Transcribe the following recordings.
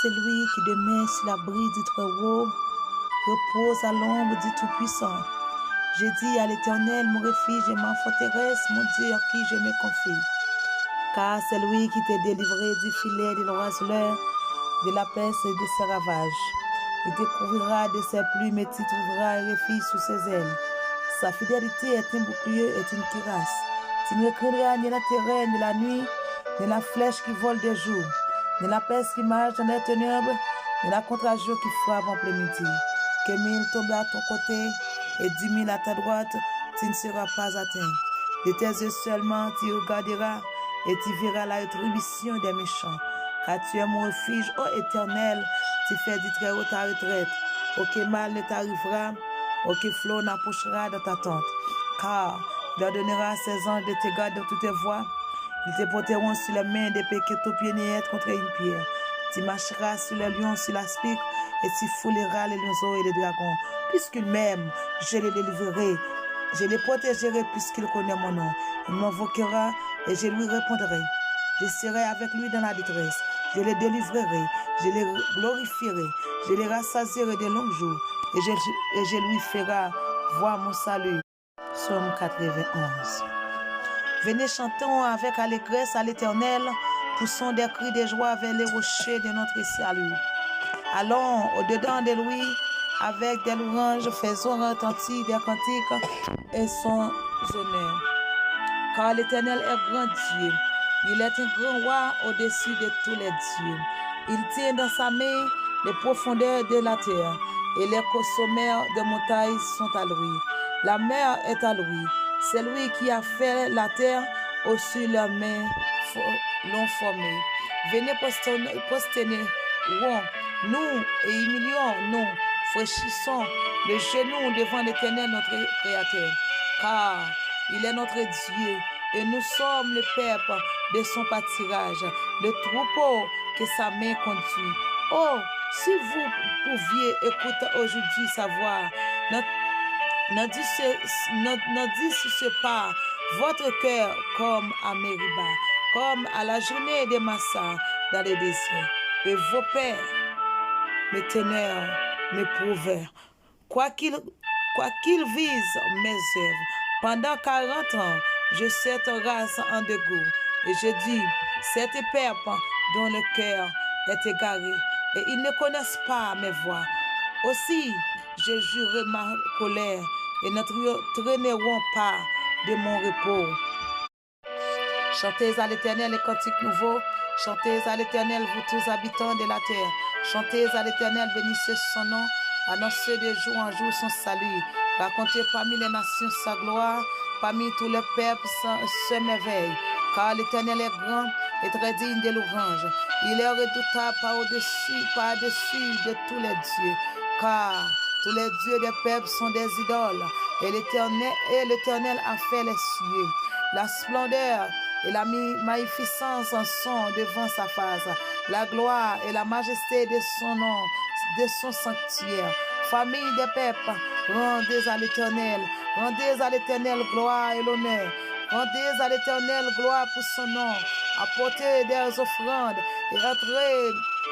c'est lui qui demeure sur l'abri du Très-Haut, repose à l'ombre du Tout-Puissant. J'ai dit à l'Éternel, mon refuge et ma forteresse, mon Dieu en qui je me confie. Car c'est lui qui t'a délivré du filet de l'oiseleur, de la peste et de ses ravages. Il te couvrira de ses plumes et tu trouveras un refuge sous ses ailes. Sa fidélité est un bouclier et une cuirasse. Tu ne craindras ni la terreur ni la nuit, ni la flèche qui vole de jour, ni la peste qui marche dans les ténèbres, ni la contre-jour qui frappe en plein midi. Que 1000 tombent à ton côté et 10 000 à ta droite, tu ne seras pas atteint. De tes yeux seulement tu regarderas et tu verras la rétribution des méchants. Car tu es mon refuge, ô Éternel, tu fais du Très-Haut ta retraite. Aucun mal ne t'arrivera, aucun flot n'approchera dans ta tente. Car il ordonnera à ses anges de te garder dans toutes tes voies. Ils te porteront sur les mains d'épée que ton pied n'y est contre une pierre. Tu marcheras sur le lion, sur l'aspic, et tu fouleras les lionceaux et les dragons. Puisqu'il m'aime, je le délivrerai. Je le protégerai puisqu'il connaît mon nom. Il m'invoquera et je lui répondrai. Je serai avec lui dans la détresse. Je le délivrerai, je le glorifierai, je le rassasierai de longs jours et je lui ferai voir mon salut. Psaume 91. Venez chantons avec allégresse à l'Éternel, poussons des cris de joie vers les rochers de notre salut. Allons au-dedans de lui avec des louanges, faisons retentir des cantiques et son honneur. Car l'Éternel est grand Dieu, il est un grand roi au-dessus de tous les dieux. Il tient dans sa main les profondeurs de la terre et les sommets des montagnes sont à lui. La mer est à lui. C'est lui qui a fait la terre au-dessus de leurs mains l'ont formée. Venez prosternez-nous et humilions-nous, fraîchissons les genoux devant l'Éternel notre Créateur. Car il est notre Dieu et nous sommes le peuple de son pâturage, le troupeau que sa main conduit. Oh, si vous pouviez écouter aujourd'hui sa voix, ne dites pas votre cœur comme à Mériba, comme à la journée de Massa dans les déserts. Et vos pères, mes ténors, mes prouveurs, quoi qu'ils visent mes œuvres, pendant 40 ans, je cette race en dégoût. Et je dis, cette peuple dont le cœur est égaré, et ils ne connaissent pas mes voies. Aussi, je jurerai ma colère, et ne traîneront pas de mon repos. Chantez à l'Éternel les cantiques nouveaux, chantez à l'Éternel, vous tous habitants de la terre. Chantez à l'Éternel, bénissez son nom, annoncez de jour en jour son salut. Racontez parmi les nations sa gloire, parmi tous les peuples sa merveille. Car l'Éternel est grand et très digne de l'ouvrage. Il est redoutable par-dessus de tous les dieux. Car tous les dieux des peuples sont des idoles. Et l'Éternel a fait les cieux. La splendeur et la magnificence en sont devant sa face. La gloire et la majesté de son nom, de son sanctuaire. Famille des peuples, rendez à l'Éternel gloire et l'honneur. Rendez à l'Éternel gloire pour son nom. Apportez des offrandes et entrez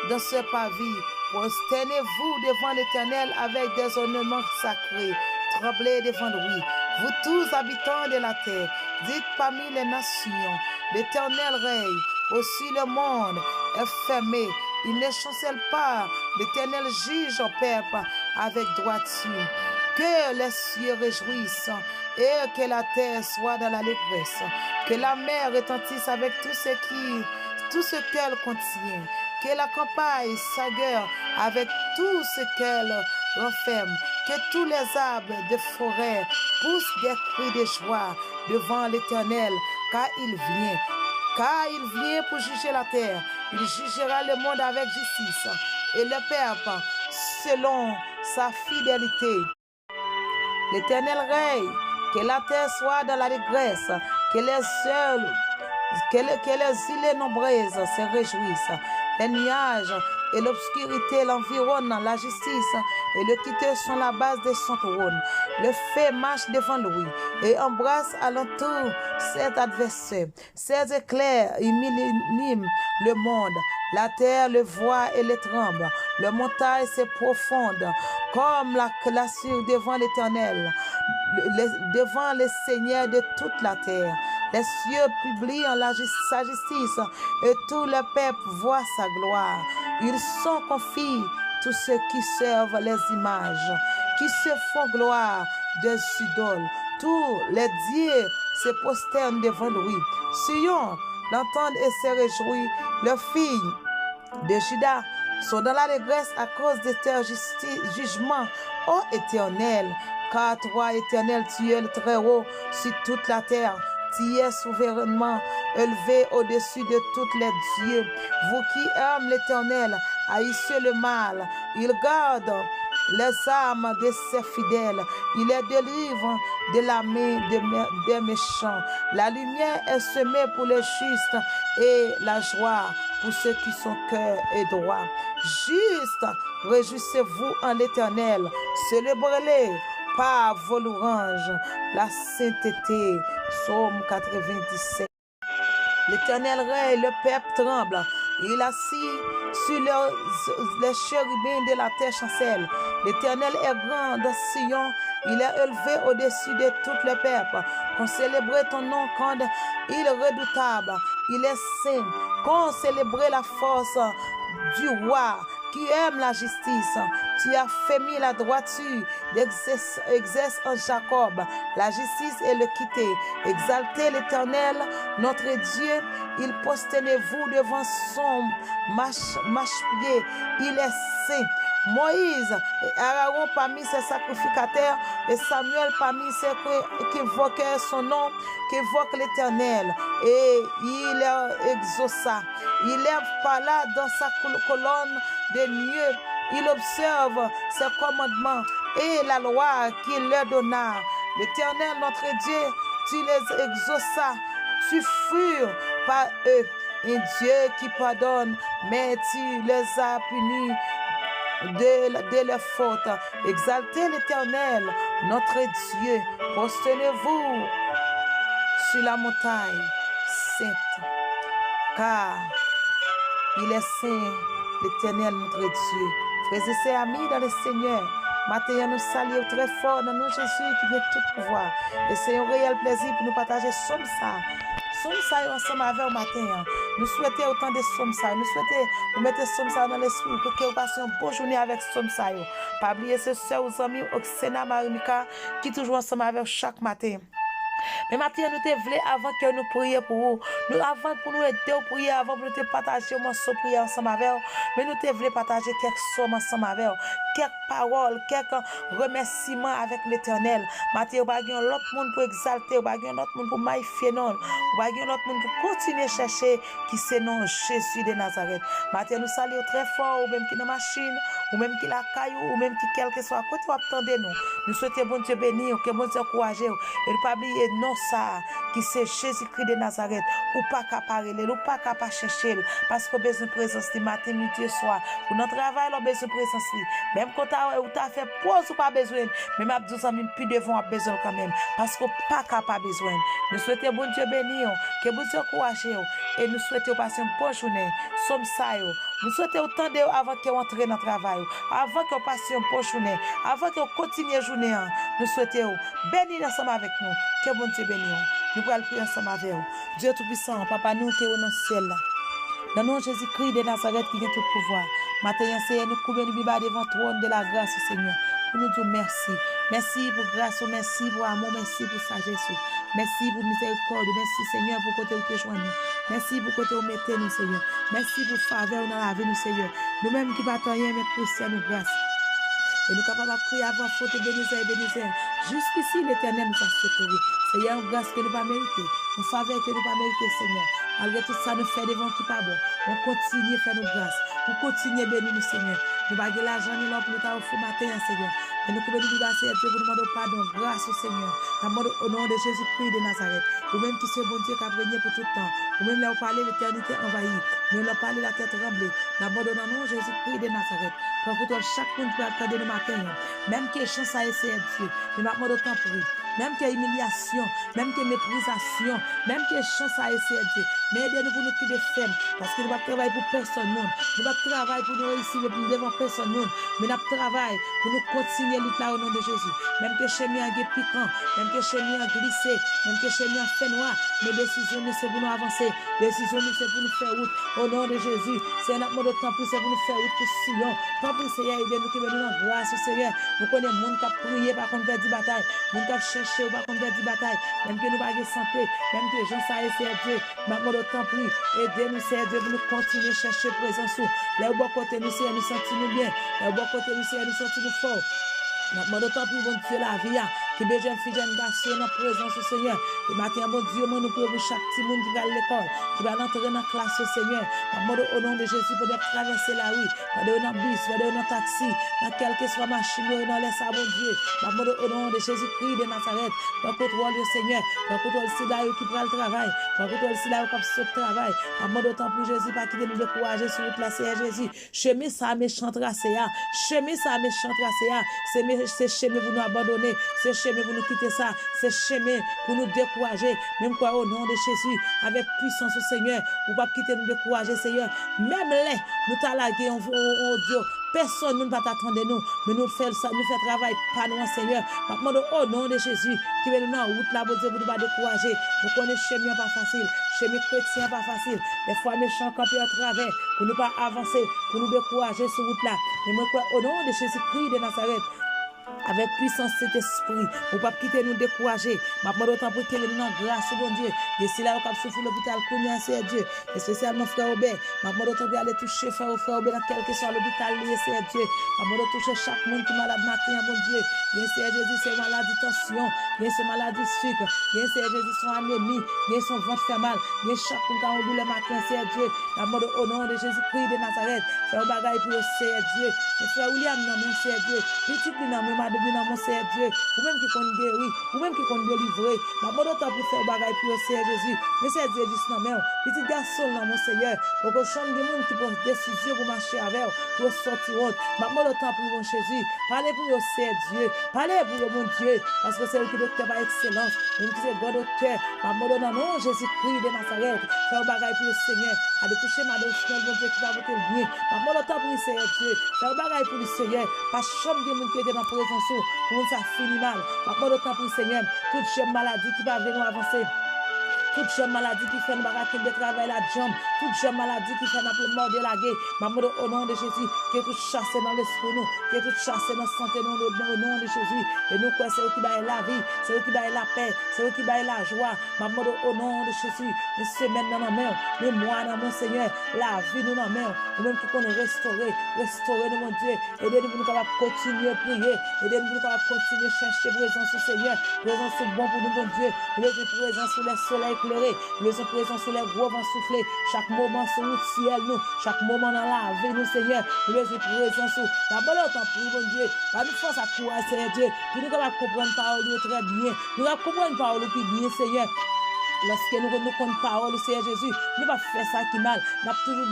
dans ce pavis. Prosternez-vous devant l'Éternel avec des ornements sacrés. Tremblez devant lui. Vous tous habitants de la terre, dites parmi les nations, l'Éternel règne. Aussi le monde est fermé. Il ne chancelle pas. L'Éternel juge au peuple avec droiture. Que les cieux réjouissent et que la terre soit dans l'allégresse. Que la mer retentisse avec tout ce qu'elle contient. Que la campagne s'aguerre avec tout ce qu'elle renferme. Que tous les arbres de forêt poussent des cris de joie devant l'Éternel, car il vient pour juger la terre. Il jugera le monde avec justice et le peuple selon sa fidélité. L'Éternel règne, que la terre soit dans l'allégresse, que les îles nombreuses se réjouissent. Les nuages et l'obscurité l'environnent, la justice et l'équité sont la base de son trône. Le fait marche devant lui et embrasse alentour cet adversaire. Ses éclairs illuminent le monde. La terre le voit et le tremble. Le montagne c'est profonde comme la glaçure devant l'Éternel, devant le Seigneur de toute la terre. Les cieux publient sa justice et tout le peuple voit sa gloire. Ils sont confis tous ceux qui servent les images, qui se font gloire des idoles. Tous les dieux se prosternent devant lui. Sion l'entendent et se réjouit. Leurs filles de Juda sont dans l'allégresse à cause de tes jugements, ô Éternel. Car toi, Éternel, tu es le Très-Haut sur toute la terre. Tu es souverainement élevé au-dessus de tous les dieux. Vous qui aimez l'Éternel, haïssez le mal. Il garde les âmes de ses fidèles. Il les délivre de la main des méchants. La lumière est semée pour les justes et la joie pour ceux qui sont cœur et droit. Juste, réjouissez-vous en l'Éternel. Célébrez-les par vos louanges. La sainteté. Psaume 97. L'Éternel règne, le peuple tremble. Il assis sur les chérubins de la terre chancelle. L'Éternel est grand dans Sion. Il est élevé au-dessus de tout le peuple. Qu'on célèbre ton nom quand il est redoutable. Il est saint. Qu'on célèbre la force du roi qui aime la justice. Tu as fermé la droiture, exerce en Jacob la justice et l'équité. Exaltez l'Éternel, notre Dieu. Il prosternez-vous devant son marchepied. Il est saint. Moïse et Aaron parmi ses sacrificateurs et Samuel parmi ceux qui évoquaient son nom, qui évoquent l'Éternel. Et il exauça. Il lève par là dans sa colonne de nuée. Il observe ses commandements et la loi qu'il leur donna. L'Éternel, notre Dieu, tu les exauças. Tu fus par eux un Dieu qui pardonne, mais tu les as punis de leurs fautes. Exaltez l'Éternel, notre Dieu. Prosternez-vous sur la montagne sainte, car il est saint, l'Éternel, notre Dieu. Frères et sœurs, amis dans le Seigneur, maintenant nous saluons très fort dans nous Jésus qui vient tout pouvoir. Et c'est un réel plaisir pour nous partager somme ça. Somme ça ensemble avec vous matin. Nous souhaitons autant de somme ça. Nous souhaitons vous mettre somme ça dans l'esprit pour que vous passiez une bonne journée avec somme ça. Pas oublier ces sœurs, aux amis, Oxena, Marimika, qui toujours ensemble avec chaque matin. Mais maintenant, nous te voulons avant que nous prions pour vous. Nous avant pour nous aider à prier, avant pour nous te partager un morceau de prière ensemble avec vous. Mais nous te voulons partager quelques sommes ensemble avec vous. Quelques paroles, quelques remerciements avec l'Éternel. Maintenant, vous avez l'autre monde pour exalter, vous avez l'autre monde pour magnifier non. Vous avez l'autre monde pour continuer à chercher qui c'est non Jésus de Nazareth. Maintenant, nous saluons très fort, ou même qui dans la machine, ou même qui la caillou, ou même qui quel que soit à côté, vous attendez nous. Nous souhaitons bon Dieu bénir, que bon Dieu encourage. Et ne pas oublier non ça, qui c'est Jésus-Christ de Nazareth, ou pas qu'à parler, ou pas qu'à pas chercher, parce qu'on a besoin de présence du matin, midi et soir. Pour notre travail, on a besoin de présence. Même quand tu as fait pause ou pas besoin, même à 12 ans, plus devant, a besoin quand même, parce qu'on pas qu'à pas besoin. Nous souhaitons bon Dieu bénir, que bon Dieu encourage, et nous souhaitons passer une bonne journée. Somme ça, nous souhaitons autant de avant qu'on entre dans le travail, avant qu'on passe une bonne journée, avant qu'on continue la journée. Nous souhaitons bénir ensemble avec nous. Que bon Dieu bénisse. Nous allons prier ensemble avec vous. Dieu Tout-Puissant, Papa, nous qui sommes dans le ciel là. Dans le nom de Jésus-Christ de Nazareth qui vient tout pouvoir. Maintenant, Seigneur, nous couvrir nous devant le trône de la grâce, Seigneur. Pour nous dire merci. Merci pour grâce, merci pour amour, merci pour sagesse. Merci pour miséricorde. Merci, Seigneur, pour côté où tu joindre nous. Merci pour côté où mettez nous, Seigneur. Merci pour faveur dans la vie, nous, Seigneur. Nous-mêmes qui battons rien, mais Christian, nous grâce. Et nous sommes capables de prier avant faute et bénir. Jusqu'ici, l'Éternel nous a secourus. Seigneur, une grâce que nous ne pas mériter, une faveur que nous ne pas mériter, Seigneur. Malgré tout ça, nous faisons devant qui pas bon. On continue à faire nos grâces. On continue à bénir nous, Seigneur. Nous n'avons pas l'argent ni l'or pour nous faire au matin, Seigneur. Mais nous pouvons nous passer à Dieu pour nous demander pardon, grâce au Seigneur. Au nom de Jésus-Christ de Nazareth. Vous-même qui c'est bon Dieu qui a régné pour tout le temps. Vous-même là, vous parlez l'éternité envahie. Nous là, parlez la tête tremblée. D'abord, dans le nom de Jésus-Christ de Nazareth. Pour que chaque monde peut attendre nous matin. Même question ça essaie Dieu. Nous m'attendons autant pour lui. Même qu'il y a humiliation, même qu'il y a méprisation, même qu'il y a chance à essayer Dieu. Mais aidez-nous pour nous qui des femmes. Parce que nous ne travaillons pour personne. Nous ne travaillons pour nous réussir devant personne. Mais nous travaillons pour nous continuer lutte là au nom de Jésus. Même que chez moi, il piquant, même que chez moi, glissé, même que chez moi, fait noir. Mes décisions, c'est pour nous avancer. Décisions, c'est pour nous faire route. Au nom de Jésus, c'est notre mot de temps pour nous faire route pour Sion. Tant pour Seigneur, aidez-nous qui venons en grâce au Seigneur. Nous connaissons le monde qui a prié par contre perdre bataille. Monde qui a cherché par contre perdre bataille. Même que nous n'avons pas de santé, même que les gens ça essaient Dieu. Maintenant, de temps pris, aidez-nous, Seigneur Dieu, pour nous continuer à chercher présence. Là où bon côté nous, Seigneur, nous sentons bien. Là où bon côté nous, Seigneur, nous sentons fort. Maintenant, d'autant plus, bon Dieu, la vie, qui est jeune fille, jeune garçon, dans la présence au Seigneur. Et maintenant, bon Dieu, moi, nous pouvons chaque petit monde qui va à l'école, qui va entrer dans la classe au Seigneur. Maintenant, au nom de Jésus, pour traverser la rue, pour aller dans le bus, pour aller dans le taxi, dans quelle que soit machine, dans les sabres, bon Dieu. Maintenant, au nom de Jésus-Christ de Nazareth, pour contrôler le Seigneur, pour contrôler le là qui prend le travail, pour contrôler le là qui saute le travail. Maintenant, d'autant plus, Jésus, pas quitter nous décourager sur le place, Seigneur Jésus. Chemin ça, méchant tracé, chemin ça, méchant tracé, c'est chemin pour nous abandonner, c'est chemin pour nous quitter ça, c'est chemin pour nous décourager, même quoi au nom de Jésus, avec puissance au Seigneur, pour pas quitter nous décourager, Seigneur, même les, nous t'alaguer, on Dieu, personne ne va t'attendre nous, mais nous faisons ça, nous faisons travail, pas nous, Seigneur, maintenant au nom de Jésus, qui veut nous dans route là, pour nous pas décourager, nous connaissons chemin pas facile, chemin chrétien pas facile, des fois méchants camper à travers, pour nous pas avancer, pour nous décourager sur route là, mais moi quoi, au nom de Jésus-Christ de Nazareth, avec puissance cet esprit, pour ne pas quitter nous décourager. Maintenant, d'autant pour qu'il y ait une grâce, bon Dieu. Et si là, on a souffert l'hôpital, c'est Dieu. Et spécialement frère Aubert. Maintenant, d'autant pour aller toucher frère Aubert dans quel que soit l'hôpital, c'est Dieu. Maintenant, d'autant toucher chaque monde qui est malade matin, bon Dieu. Bien, c'est Jésus, c'est maladie tension. Bien, c'est maladie sucre. Bien, c'est Jésus, son anémie. Bien, son ventre fait mal. Bien, chaque monde qui a douleur matin, c'est Dieu. Maintenant, au nom de Jésus-Christ de Nazareth, faire un bagage pour c'est Dieu. Et frère William, non, même c'est Dieu. Petit, non, même depuis dans mon Seigneur Dieu, ou même qui compte guérir, ou même qui compte délivrer, ma bonne temps pour faire bagaille pour le Seigneur Jésus, mais c'est Dieu juste non mais petit garçon dans mon Seigneur, pour que chambre de monde qui prend décision pour marcher avec, pour sortir honte, ma bonne temps pour mon Jésus, parlez pour le Seigneur Dieu, parlez pour le mon Dieu, parce que c'est lui qui docteur par excellence, même qui c'est bon docteur, ma bonne nom Jésus-Christ de Nazareth, faire bagaille pour le Seigneur, à de toucher ma docteur, mon Dieu qui va voter bien, ma bonne temps pour le Seigneur Dieu, faire bagaille pour le Seigneur, pas chambre de monde qui était dans la présence pour ça finit mal. Maintenant, le temps pour le Seigneur, toute maladie qui va venir avancer. Toute maladie qui fait une baraque de travail la jambe, toute maladie qui fait un mort de la guerre, maman au nom de Jésus, qui est tout chassé dans l'esprit nous, qui est tout chassé dans la santé nous, au nom de Jésus. Et nous, quoi, c'est eux qui baillent la vie, c'est eux qui baillent la paix, c'est eux qui baillent la joie, maman au nom de Jésus. Les semaines dans nos mains, les mois dans mon Seigneur, la vie nous dans nos mains, nous même qui connaissons restaurer nous, mon Dieu. Aidez-nous pour nous capables continuer à prier, aidez-nous pour nous capables continuer à chercher présence au Seigneur, présence bon pour nous, mon Dieu, présence sur les soleils. Nous sommes présents sur les gros vents soufflés. Chaque moment sur le ciel, nous. Chaque moment dans la vie, nous, Seigneur. Nous sommes présents sur la bonne temps pour mon Dieu. Pas nous force à courir, Seigneur Dieu. Pour nous comprendre parole très bien. Nous comprendre parole plus bien, Seigneur. Lorsque nous connaissons parole, Seigneur Jésus, nous ne pas faire ça qui mal. Nous sommes toujours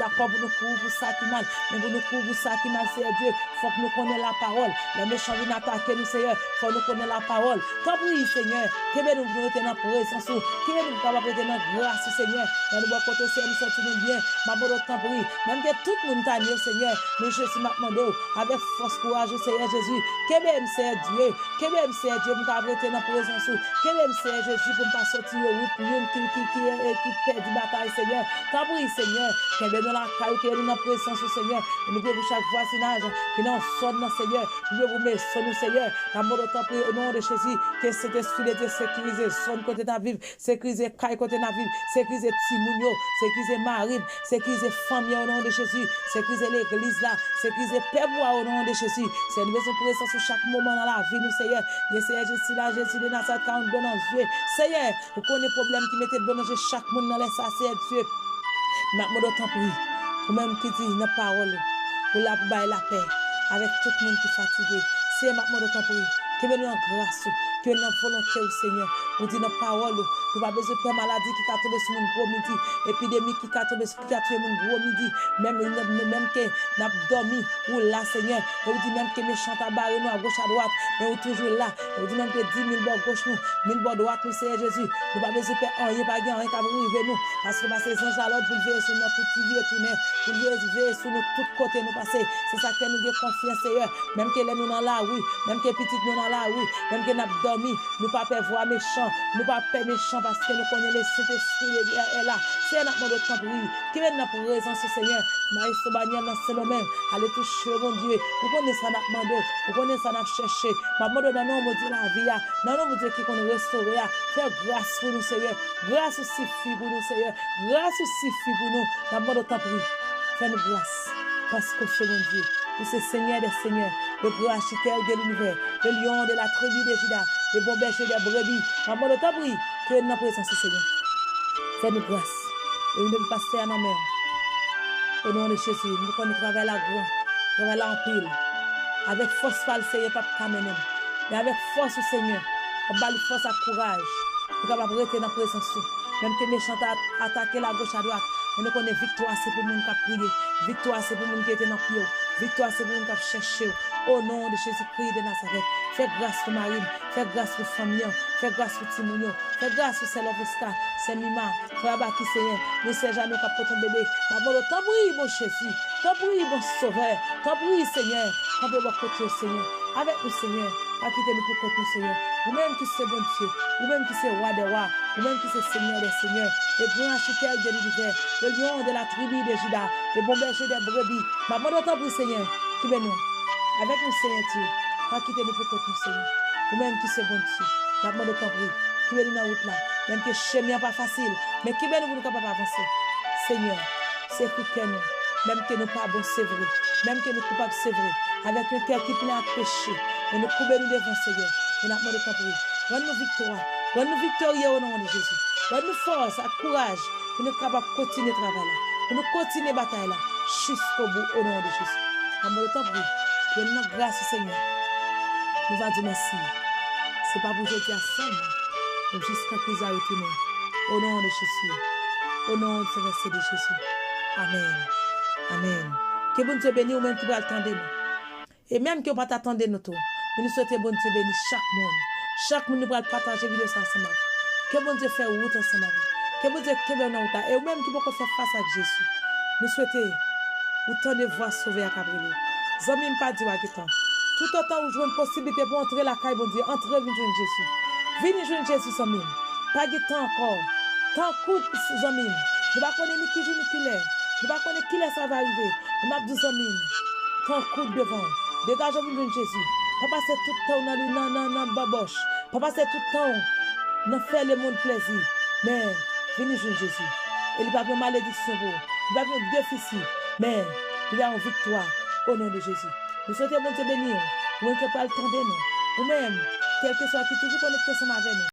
d'accord pour nous courir pour ça qui mal. Mais pour nous courir pour ça qui mal, Seigneur Dieu, il faut que nous connaissions la parole. Les méchants viennent attaquer nous, Seigneur. Il faut que nous connaissions la parole. Tant pis, Seigneur, que nous nous mettons dans présence, que nous capables de dans grâce, Seigneur. Dans le bon côté, Seigneur, nous sortons bien. Ma bonne temps pour même que tout le monde t'a dit, Seigneur, mais je suis maintenant avec force, courage, Seigneur Jésus. Que même, Seigneur Dieu, que même, Seigneur Dieu, nous capables de dans présence, que même, Seigneur Jésus, pour ne pas sortir. Qui perd du bataille, Seigneur. Tant pis, Seigneur, qui est dans la caille, qui est dans la présence, Seigneur. Nous devons chaque voisinage qui nous sonne, Seigneur. Nous devons mettre son nous, Seigneur. La mort de temps au nom de Jésus, que cet esprit de sécuriser son côté ta vivre, sécuriser caille côté ta vivre, sécuriser Timounio, sécuriser Marie, sécuriser famille au nom de Jésus, sécuriser l'église là, sécuriser Père au nom de Jésus. C'est une maison présence sur chaque moment dans la vie, nous, Seigneur. Seigneur Jésus, là, Jésus de Nazareth, quand on donne en Dieu, Seigneur, connaît problème qui mettait de manger chaque monde dans les sacets, Dieu. M'a demandé tant pour pour même qui dit dans parole, pour la bailler la paix avec tout le monde qui est fatigué. C'est m'a demandé tant pour que nous en grâce, que nous en volonté au Seigneur. Nous dit dans parole, nous pas besoin de peur maladie qui a tombé sur mon gros midi, épidémie qui a tombé sur qui a tué mon gros midi, même que n'a dormi ou là Seigneur, et vous dit même que méchant à barrer nous à gauche à droite, mais vous toujours là, et vous dit même que 10 000 bords gauche nous, 1000 bords droite nous Seigneur Jésus, nous pas besoin de faire rien pas rien qui arriver nous, parce que passer sans à l'autre pour veiller sur notre tout vie et tourner, pour veiller sur nous tous côtés nous passer, c'est ça que nous avons confiance Seigneur, même que nous dans la rue, même que petit nous dans la rue, même que nous avons dormi, nous pas peur voir méchant, nous pas peur méchant parce que nous connaissons le Saint-Esprit est là, c'est notre mot de temps pour lui, qui vient dans la présence du Seigneur, Maïs Baniel dans ce moment, allez toucher mon Dieu, vous connaissez ça notre mando, vous connaissez ça notre chercher, ma mode dans nos mots de la vie, dans nos mots de qui qu'on restaurer, faire grâce pour nous Seigneur, grâce suffit pour nous Seigneur, grâce suffit pour nous, la mode de temps pour lui, fais-nous grâce, parce que chez mon Dieu, vous c'est Seigneur des Seigneurs, le grand architecte de l'univers, le lion de la tribu de Juda, le bon berger des brebis, ma mode de temps pour lui, que nous en présence du Seigneur, fais-nous grâce, et nous ne passer à nos mains. Au nom de Jésus, nous connaissons travailler la grande, travailler la en pile. Avec force, pas le Seigneur, pas de mais avec force, Seigneur, on va force à courage. Nous sommes capables de rester dans la présence. Même que les méchants attaquent la gauche à droite. Mais nous connaissons victoire, c'est pour les gens qui ont prié. Victoire, c'est pour les gens qui étaient dans le pied. Victoire, c'est pour les gens qui ont cherché. Au nom de Jésus-Christ de Nazareth, fais grâce pour Marine, fais grâce pour famille, fais grâce pour Timounio, fais grâce pour Selovska, c'est Mima, frère Baki Seigneur, nous sommes jamais pour ton bébé. Maman, t'en prie, mon Jésus, t'en prie, mon Sauveur, t'en prie, Seigneur, t'en prie, mon côté, Seigneur, avec nous, Seigneur, pas quitter nous pour côté, Seigneur, vous-même qui c'est bon Dieu, vous-même qui c'est roi des rois, vous-même qui c'est Seigneur des seigneurs, le grand architecte de l'univers, le lion de la tribu de Juda, le bon berger des brebis, maman, t'en prie, Seigneur, qui veut nous. Avec nous, Seigneur Dieu, pas quitter nous pour côté, Seigneur. Vous-même qui c'est bon Dieu, la demande de temps qui veut nous dans la route là, même que le chemin n'est pas facile, mais qui veut nous capables d'avancer. Seigneur, c'est que nous, même que nous pas bon, c'est vrai, même que nous coupables, c'est vrai, avec un cœur qui plaît à pécher, mais nous pouvons nous devant, Seigneur, et la demande de temps rends-nous victoire, rends-nous victorieux au nom de Jésus, rends-nous force, à courage, pour nous capables de continuer le travail là, pour nous continuer la bataille là, jusqu'au bout au nom de Jésus. La demande de temps pour nous grâce, Seigneur. Nous allons dire merci. Ce n'est pas pour jeter à seulement, mais jusqu'à ce qu'ils aient retourné. Au nom de Jésus. Au nom de Jésus. Amen. Amen. Que bon Dieu bénisse ou même qui va attendre nous. Et même que vous ne pas attendre nous, mais nous souhaitons bon Dieu bénisse chaque monde. Chaque monde nous va partager vidéo ensemble. Que bon Dieu fait route ensemble. Que bon Dieu qui va nous route. Et même qui va faire face à Jésus. Nous souhaitons autant de voix sauvées à Cabrilo. Zami pas dit à temps. Tout autant où jouer une possibilité pour entrer la caille, bon Dieu, entrer, venir jouer Jésus. Venez jouer Jésus, Zami. Pas de temps encore. Tant coup, Zami. Nous ne connaissons ni qui joue ni qui l'est. Nous ne connaissons qui ça va arriver. Nous m'avons dit, Zami. Tant coup devant. Dégage, venir Jésus. Pas passer tout le temps dans le baboche. Pas passer tout le temps dans faire le monde plaisir. Mais, venez jouer Jésus. Et il va avoir une malédiction pour vous. Il va avoir un déficit. Mais, il y a une victoire au nom de Jésus. Nous souhaitons bon Dieu bénir. Ou un qui peut attendre nous. Ou même, quel que soit qui toujours connecté ensemble avec nous.